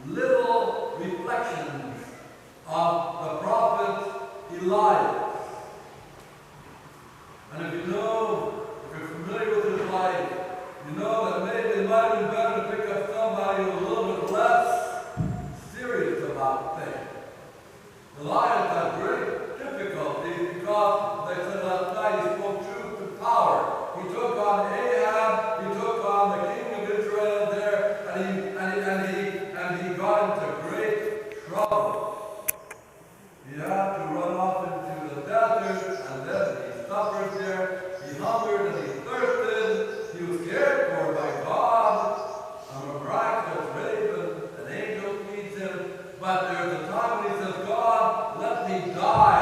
little reflections of the prophet Elias. And if you're familiar with his life, you know that maybe it might have been better to pick up somebody who's a little bit less serious about things. Elias had great difficulties because, they said last night, he spoke truth to power. He took on Ahab, he took on the king of Israel there, and he got into great trouble. He had to run off into the desert, and then he suffered there. He hungered and he thirsted. He was cared for by God. A miraculous raven, an angel feeds him. But there's a time when he says, God, let me die